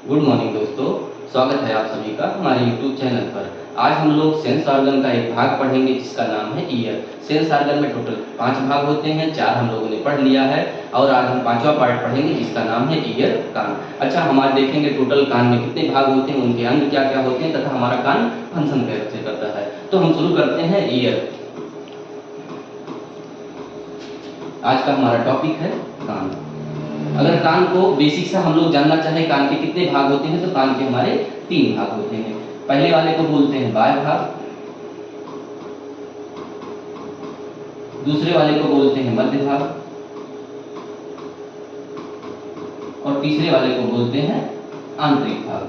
Good morning दोस्तों, स्वागत है आप सभी का हमारे यूट्यूब चैनल पर। आज हम लोग सेंस ऑर्गन का एक भाग पढ़ेंगे जिसका नाम है ईयर। सेंस ऑर्गन में टोटल 5 भाग होते हैं, 4 हम लोगों ने पढ़ लिया है और आज हम 5वां पार्ट पढ़ेंगे जिसका नाम है ईयर, कान। अच्छा, हमारे देखेंगे टोटल कान में कितने भाग होते हैं, उनके अंग क्या क्या होते हैं तथा हमारा कान फंक्शन कैसे करता है। तो हम शुरू करते हैं ईयर। आज का हमारा टॉपिक है कान। अगर कान को बेसिक से हम लोग जानना चाहें कान के कितने भाग होते हैं तो कान के हमारे 3 भाग होते हैं। पहले वाले को बोलते हैं बाह्य भाग, दूसरे वाले को बोलते हैं मध्य भाग और तीसरे वाले को बोलते हैं आंतरिक भाग।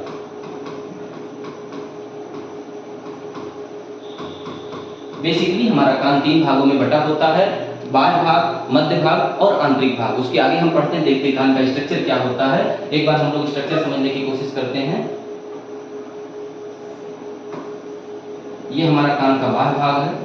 बेसिकली हमारा कान 3 भागों में बटा होता है, बाह्य भाग, मध्य भाग और आंतरिक भाग। उसके आगे हम पढ़ते हैं, देखते हैं कान का स्ट्रक्चर क्या होता है। एक बार हम लोग स्ट्रक्चर समझने की कोशिश करते हैं। ये हमारा कान का बाह्य भाग है,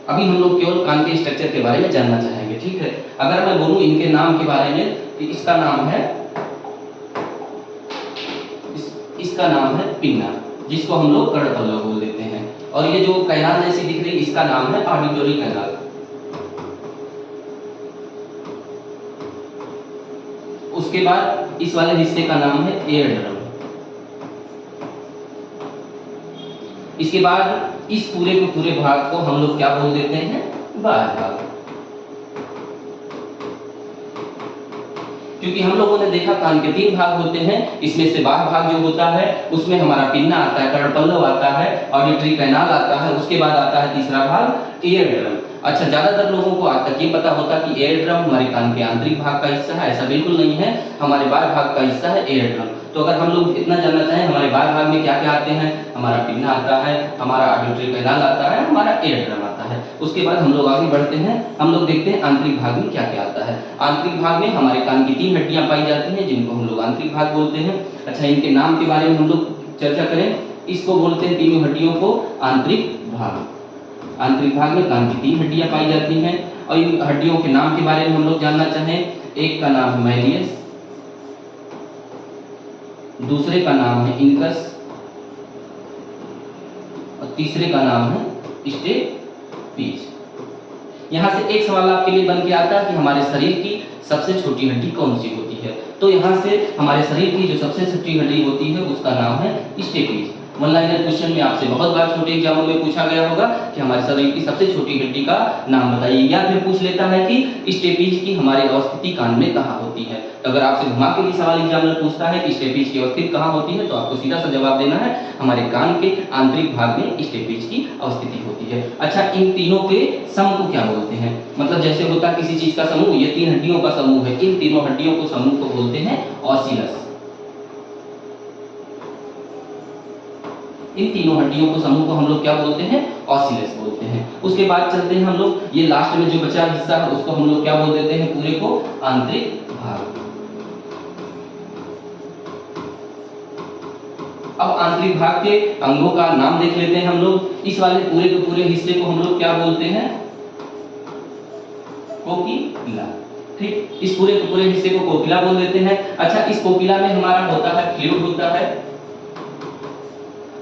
अभी हम लोग केवल कान के स्ट्रक्चर के बारे में जानना चाहेंगे, ठीक है। अगर मैं बोलूं इनके नाम के बारे में कि इसका नाम है इसका नाम है पिन्ना, जिसको हम लोग कर्णपल्लव बोल देते हैं। और ये जो कैनाल जैसी दिख रही है इसका नाम है ऑडिटरी कैनाल। उसके बाद इस वाले हिस्से का नाम है एयर ड्रम। इसके बाद इस पूरे को पूरे भाग को हम लोग क्या बोल देते हैं, बाह्य भाग। क्योंकि हम लोगों ने देखा कान के 3 भाग होते हैं, इसमें से बाह्य भाग जो होता है उसमें हमारा पिन्ना आता है, कर्णपल्लव आता है, ऑडिटरी कैनाल आता है, उसके बाद आता है तीसरा भाग एयर ड्रम। अच्छा, ज्यादातर लोगों को आज तक ये पता होता कि एयर ड्रम हमारे कान के आंतरिक भाग का हिस्सा है। ऐसा बिल्कुल नहीं है, हमारे बाह्य भाग का हिस्सा है एयर ड्रम। तो अगर हम लोग इतना जानना चाहें हमारे बाह्य भाग में क्या क्या आते हैं, हमारा पिन्ना आता है, हमारा ऑडिटरी कैनाल आता है, हमारा एयर ड्रम आता है। उसके बाद हम लोग आगे बढ़ते हैं, हम लोग देखते हैं आंतरिक भाग में क्या क्या आता है। आंतरिक भाग में हमारे कान की 3 हड्डियां पाई जाती हैं जिनको हम लोग आंतरिक भाग बोलते हैं। अच्छा, इनके नाम के बारे में हम लोग चर्चा करें। इसको बोलते हैं, तीनों हड्डियों को आंतरिक भाग। आंतरिक भाग में कान की 3 हड्डियां पाई जाती हैं और इन हड्डियों के नाम के बारे में हम लोग जानना चाहें। एक का नाम है मैलियस, दूसरे का नाम है इनकस और तीसरे का नाम है स्टेपीज। यहाँ से एक सवाल आपके लिए बन के आता है कि हमारे शरीर की सबसे छोटी हड्डी कौन सी होती है। तो यहाँ से हमारे शरीर की जो सबसे छोटी हड्डी होती है उसका नाम है स्टेपीज। वन लाइनर क्वेश्चन में आपसे बहुत बार छोटे एग्जामों में पूछा गया होगा कि हमारे शरीर की सबसे छोटी हड्डी का नाम बताइए, या फिर पूछ लेता है कि स्टेपीज की हमारी अवस्थिति कान में कहाँ होती है। तो अगर आपसे घुमा के भी सवाल एग्जामिनर पूछता है कि स्टेपीज की अवस्थिति कहाँ होती है तो आपको सीधा सा जवाब देना है, हमारे कान के आंतरिक भाग में स्टेपीज की अवस्थिति होती है। अच्छा, इन तीनों के सम को क्या बोलते हैं, मतलब जैसे होता है किसी चीज का समूह, ये 3 हड्डियों का समूह है, इन तीनों हड्डियों को समूह को बोलते हैं ऑसिलस। इन तीनों हड्डियों को समूह को हम लोग क्या बोलते हैं, ऑसिलस बोलते हैं। उसके बाद चलते हैं हम लोग, ये लास्ट में जो बचा हिस्सा है उसको हम लोग क्या बोल देते हैं, पूरे को आंतरिक भाग। अब आंतरिक भाग के अंगों का नाम देख लेते हैं हम लोग। इस वाले पूरे के पूरे हिस्से को हम लोग क्या बोलते हैं, कोकिला। ठीक, इस पूरे के पूरे हिस्से को कोकिला बोल देते हैं। अच्छा, इस कोकिला में हमारा होता है फ्लूइड होता है,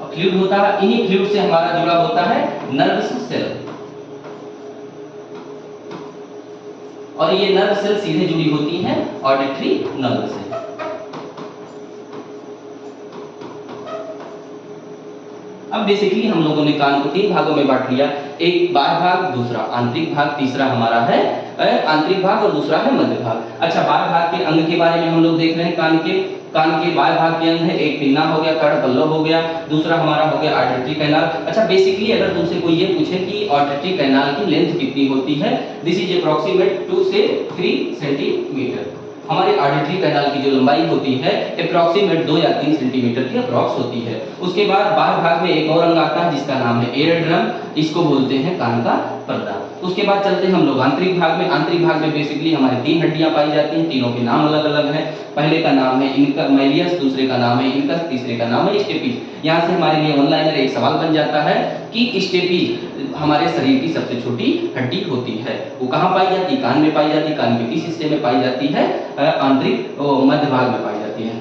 और फ्लूइड होता है, इन्हीं फ्लूइड से हमारा जुड़ा होता है नर्व सेल, और ये नर्व सेल सीधे जुड़ी होती हैं ऑडिटरी नर्व से। अब बेसिकली हम लोगों ने कान को 3 भागों में बांट लिया, एक बाह्य भाग, दूसरा आंतरिक भाग, तीसरा हमारा है आंतरिक भाग और दूसरा है मध्य भाग। अच्छा, बाह्य भाग के अंग के बारे में हम लोग देख रहे हैं। कान के बाह्य भाग के अंग है, एक पिन्ना हो गया, कर्णपल्लव हो गया, दूसरा हमारा हो गया ऑडिटरी कैनाल। अच्छा, बेसिकली अगर तुमसे कोई ये पूछे कि ऑडिटरी कैनाल की लेंथ कितनी होती है, दिस इज अप्रॉक्सीमेट 2 से 3 सेंटीमीटर। हमारे ऑडिटरी कैनाल की जो लंबाई होती है अप्रॉक्सीमेट 2 या 3 सेंटीमीटर की अप्रॉक्स होती है। उसके बाद बाहर भाग में एक और अंग आता है जिसका नाम है एयर ड्रम, इसको बोलते हैं कान का पर्दा। उसके बाद चलते हैं हम लोग आंतरिक भाग में। आंतरिक भाग में बेसिकली हमारी 3 हड्डियां पाई जाती हैं, तीनों के नाम अलग अलग हैं। पहले का नाम है इनका मैलियस, दूसरे का नाम है इनकस, तीसरे का नाम है स्टेपीज। यहाँ से हमारे लिए ऑनलाइनर एक सवाल बन जाता है कि स्टेपीज हमारे शरीर की सबसे छोटी हड्डी होती है, वो कहाँ पाई जाती है? कान में पाई जाती है। कान के किस हिस्से में पाई जाती है? आंतरिक मध्य भाग में पाई जाती है।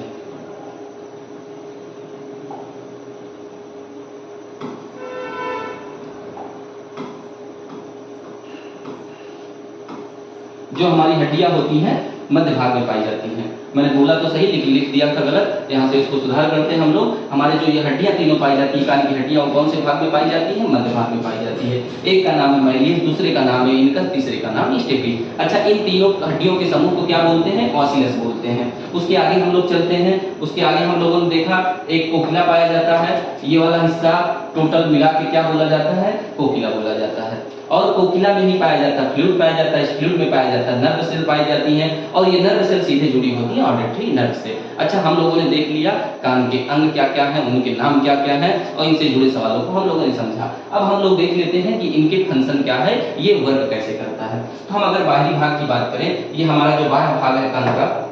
जो हमारी हड्डियां होती हैं मध्य भाग में पाई जाती हैं। मैंने बोला तो सही लेकिन लिख दिया था गलत, यहाँ से इसको सुधार करते हैं हम लोग। हमारे जो ये हड्डियां तीनों पाई जाती है, कान की हड्डियां कौन से भाग में पाई जाती है? मध्य भाग में पाई जाती है। एक का नाम है मैलियस, दूसरे का नाम है इनकस, तीसरे का नाम स्टेपीज। अच्छा, इन तीनों हड्डियों के समूह को क्या बोलते हैं? ऑसिलस बोलते हैं। उसके आगे हम लोग चलते हैं। उसके आगे हम लोगों ने देखा एक कोकिला पाया जाता है। ये वाला हिस्सा टोटल मिला के क्या बोला जाता है? कोकिला बोला जाता है। और कोकिला में ही पाया जाता है फ्लूइड पाया जाता है, इस फ्लूइड में पाया जाता है नर्व सेल पाई जाती हैं, और ये नर्व सेल सीधे जुड़ी होती है ऑडिटरी नर्व से। अच्छा, हम लोगों ने देख लिया कान के अंग क्या क्या हैं, उनके नाम क्या क्या हैं, और इनसे जुड़े सवालों को हम लोगों ने समझा। अब हम लोग देख लेते हैं कि इनके फंक्शन क्या है, ये वर्क कैसे करता है। तो हम अगर बाहरी भाग की बात करें, ये हमारा जो बाहर भाग है कान का।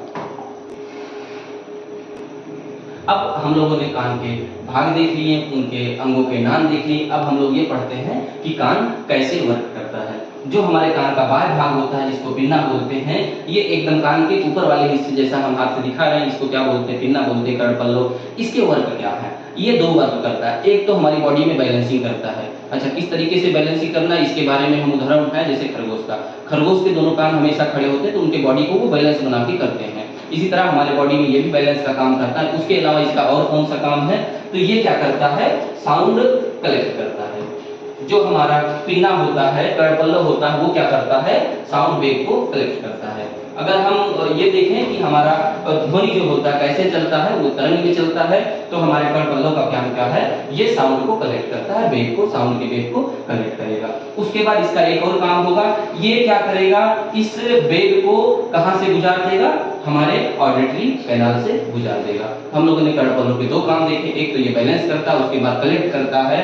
अब हम लोगों ने कान के भाग देख लिए, उनके अंगों के नाम देख लिए। अब हम लोग ये पढ़ते हैं कि कान कैसे वर्क करता है। जो हमारे कान का बाहर भाग होता है जिसको पिन्ना बोलते हैं, ये एकदम कान के ऊपर वाले हिस्से जैसा हम हाथ से दिखा रहे हैं, इसको क्या बोलते हैं? पिन्ना बोलते हैं, कर्णपल्लव। इसके वर्क क्या है? ये 2 वर्क करता है। एक तो हमारी बॉडी में बैलेंसिंग करता है। अच्छा, किस तरीके से बैलेंसिंग करना है इसके बारे में हम उदाहरण उठाएं, जैसे खरगोश का। खरगोश के दोनों कान हमेशा खड़े होते हैं तो उनके बॉडी को वो बैलेंस बना के करते हैं। इसी तरह हमारे बॉडी में ये भी बैलेंस का काम करता है। उसके अलावा इसका और कौन सा काम है? तो ये क्या करता है? साउंड कलेक्ट करता है। जो हमारा पिन्ना होता है, कर्णपल्लव होता है, वो क्या करता है? साउंड वेव को कलेक्ट करता है। अगर हम ये देखें कि हमारा ध्वनि जो होता है कैसे चलता है, वो तरंग में चलता है, तो हमारे कर्णपल्लव का काम क्या है? ये साउंड को कलेक्ट करता है, वेव को, साउंड के वेव को कलेक्ट करेगा। उसके बाद इसका एक और काम होगा, ये क्या करेगा? इस वेव को कहां से गुजार देगा? हमारे ऑडिटरी कैनाल से गुजार देगा। हम लोगों ने कर्णपल्लव के 2 काम देखे, एक तो ये बैलेंस करता है, उसके बाद कलेक्ट करता है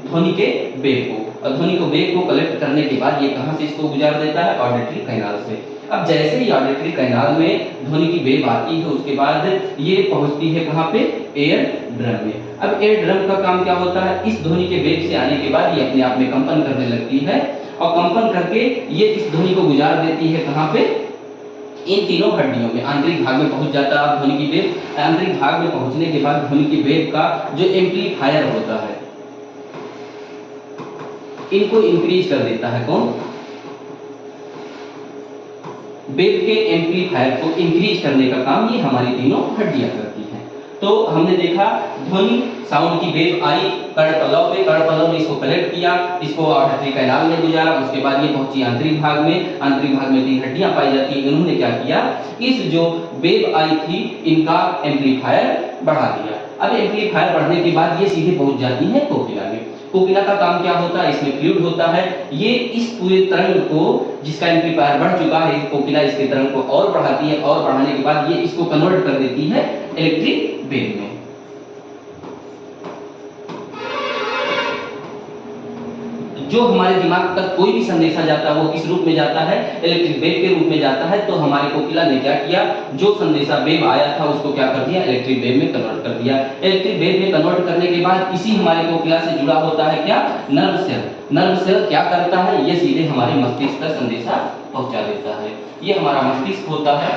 ध्वनि के वेव को, और ध्वनि को वेव को कलेक्ट करने के बाद ये कहां से इसको गुजार देता है? ऑडिटरी कैनाल से। अब जैसे ही ऑडिटरी कैनाल में ध्वनि की वेव आती है, उसके बाद ये पहुंचती है कहां पे? एयर ड्रम में। अब एयर ड्रम का काम क्या होता है? इस ध्वनि के वेव से आने के बाद ये अपने आप में कंपन करने लगती है, और कंपन करके ये इस ध्वनि को गुजार देती है कहां पे? इन तीनों हड्डियों में। आंतरिक भाग में पहुंच जाता है ध्वनि की वेव। आंतरिक भाग में पहुंचने के बाद ध्वनि की वेव का जो एम्पलीफायर होता है, इनको इंक्रीज कर देता है कौन? वेव के एम्पलीफायर को इंक्रीज करने का काम ये हमारी तीनों हड्डियां करती हैं। तो हमने देखा ध्वनि साउंड की वेव आई कर्णपल्लव पे, कर्णपल्लव ने इसको कलेक्ट किया, इसको ऑडिटरी कैनाल में गुजारा, उसके बाद ये पहुंची आंतरिक भाग में। आंतरिक भाग में 3 हड्डियां पाई जाती हैं। इन्होंने क्या किया? इस जो वेव आई थी इनका एम्पलीफायर बढ़ा दिया। अब एम्पलीफायर बढ़ने के बाद ये सीधे पहुंच जाती है कोकिला में। कोकिला का काम क्या होता है? इसमें फ्लूइड होता है, ये इस पूरे तरंग को, जिसका एम्पलीफायर बढ़ चुका है, कोकिला इसके तरंग को और बढ़ाती है, और बढ़ाने के बाद ये इसको कन्वर्ट कर देती है इलेक्ट्रिक वेव में। जो हमारे दिमाग तक कोई भी संदेशा जाता है वो किस रूप में जाता है? इलेक्ट्रिक वेव के रूप में जाता है। तो हमारे कोकिला ने क्या किया? जो संदेशा वेव आया था उसको क्या कर दिया? इलेक्ट्रिक वेव में कन्वर्ट कर दिया। इलेक्ट्रिक वेव में कन्वर्ट करने के बाद इसी हमारे कोकिला से जुड़ा होता है क्या? Nerve cell. नर्व सेल क्या करता है? ये सीधे हमारे मस्तिष्क तक संदेशा पहुंचा देता है। ये हमारा मस्तिष्क होता है,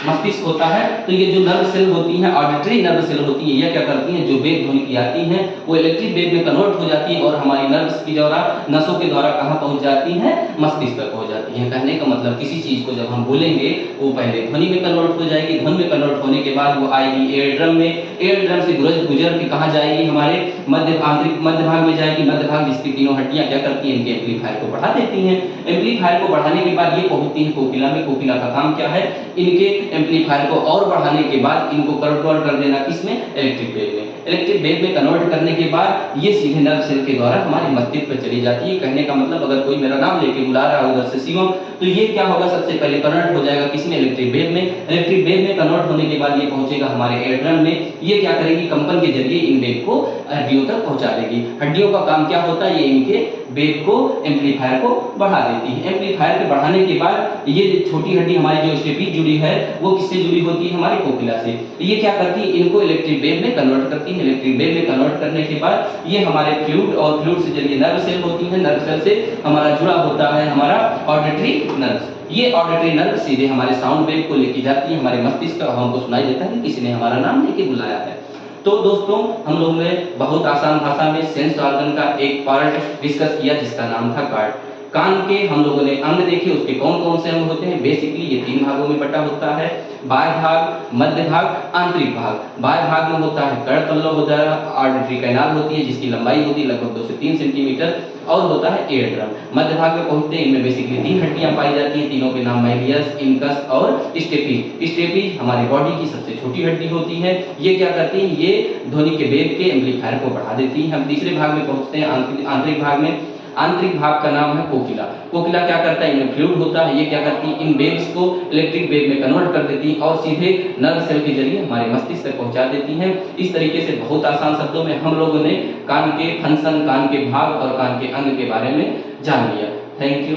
मस्तिष्क होता है। तो ये जो नर्व सेल होती हैं, ऑडिटरी नर्व सेल होती है, ये क्या करती हैं? जो वेव ध्वनि की आती हैं वो इलेक्ट्रिक वेव में कन्वर्ट हो जाती है, और हमारी नर्व्स की द्वारा, नसों के द्वारा कहां पहुंच जाती हैं? मस्तिष्क तक पहुंच जाती हैं। कहने का मतलब किसी चीज को जब हम बोलेंगे वो पहले ध्वनि में कन्वर्ट हो जाएगी, ध्वनि में कन्वर्ट होने के बाद वो आएगी एयर ड्रम में, एयर ड्रम से गुजर के कहां जाएगी? हमारे आंतरिक मध्य भाग में जाएगी। मध्य भाग जिसकी तीनों हड्डियां क्या करती हैं? इनके एम्पलीफायर को बढ़ा देती हैं। एम्पलीफायर को बढ़ाने के बाद ये पहुंचती है कोकिला में। कोकिला का काम क्या है? इनके एम्पलीफायर को और बढ़ाने के बाद इनको कन्वर्ट कर देना किसमें? इलेक्ट्रिक वेव में। इलेक्ट्रिक वेव में कन्वर्ट करने के बाद ये सीधे नर्व सेल के द्वारा हमारे मस्तिष्क पर चली जाती है। कहने का मतलब अगर कोई मेरा नाम लेके बुला रहा है उधर से शिवम, तो ये क्या होगा, सबसे पहले कन्वर्ट हो जाएगा किसमें, इलेक्ट्रिक वेव में। इलेक्ट्रिक वेव में कन्वर्ट होने के बाद ये पहुंचेगा हमारे एयरड्रम में। ये क्या करेगी, कंपन के जरिए इन वेव को हड्डियों तक पहुंचा देगी। हड्डियों का काम क्या होता है, ये इनके वेव को, एम्पलीफायर को बढ़ा देती है। एम्पलीफायर के बढ़ाने के बाद ये छोटी हड्डी हमारी जो स्टेपिज जुड़ी है वो किससे जुड़ी होती है, हमारे कोकिला से। ये क्या करती है, इनको इलेक्ट्रिक वेव में कन्वर्ट करती है। इलेक्ट्रिक वेव में कन्वर्ट करने के बाद ये हमारे फ्लूइड, और फ्लूइड से जरिए नर्व सेल होती है। नर्व सेल से हमारा जुड़ा होता है हमारा ऑडिटरी नर्व। ये ऑडिटरी नर्व सीधे हमारे साउंड वेव को लेके जाती है हमारे मस्तिष्क का, हमको सुनाई देता है कि किसी ने हमारा नाम लेके बुलाया है। तो दोस्तों हम लोगों ने बहुत आसान भाषा में सेंस ऑर्गन का एक पार्ट डिस्कस किया जिसका नाम था कान। कान के हम लोगों ने अंग देखे, उसके कौन कौन से अंग होते हैं। बेसिकली ये 3 भागों में बटा होता है, बाह्य भाग, मध्य भाग, आंतरिक भाग। बाह्य भाग में होता है कर्णपल्लव होता है, ऑडिटरी कैनाल होती है जिसकी लंबाई होती है लगभग 2 से 3 सेंटीमीटर, और होता है ईयरड्रम। मध्य भाग में पहुंचते हैं, इनमें बेसिकली 3 हड्डियां पाई जाती हैं, तीनों के नाम माइलियस, इंकस और स्टेपीज। स्टेपीज हमारी बॉडी की सबसे छोटी हड्डी होती है। ये क्या करती है, ये ध्वनि के वेग के एम्पलीफायर को बढ़ा देती है। हम तीसरे भाग में पहुंचते हैं, आंतरिक भाग में। आंतरिक भाग का नाम है कोकिला। कोकिला क्या करता है, इनमें फ्लूइड होता है। ये क्या करती है, इन वेव्स को इलेक्ट्रिक वेव में कन्वर्ट कर देती है और सीधे नर्व सेल के जरिए हमारे मस्तिष्क तक पहुंचा देती है। इस तरीके से बहुत आसान शब्दों में हम लोगों ने कान के फंक्शन, कान के भाग और कान के अंग के बारे में जान लिया। Thank you.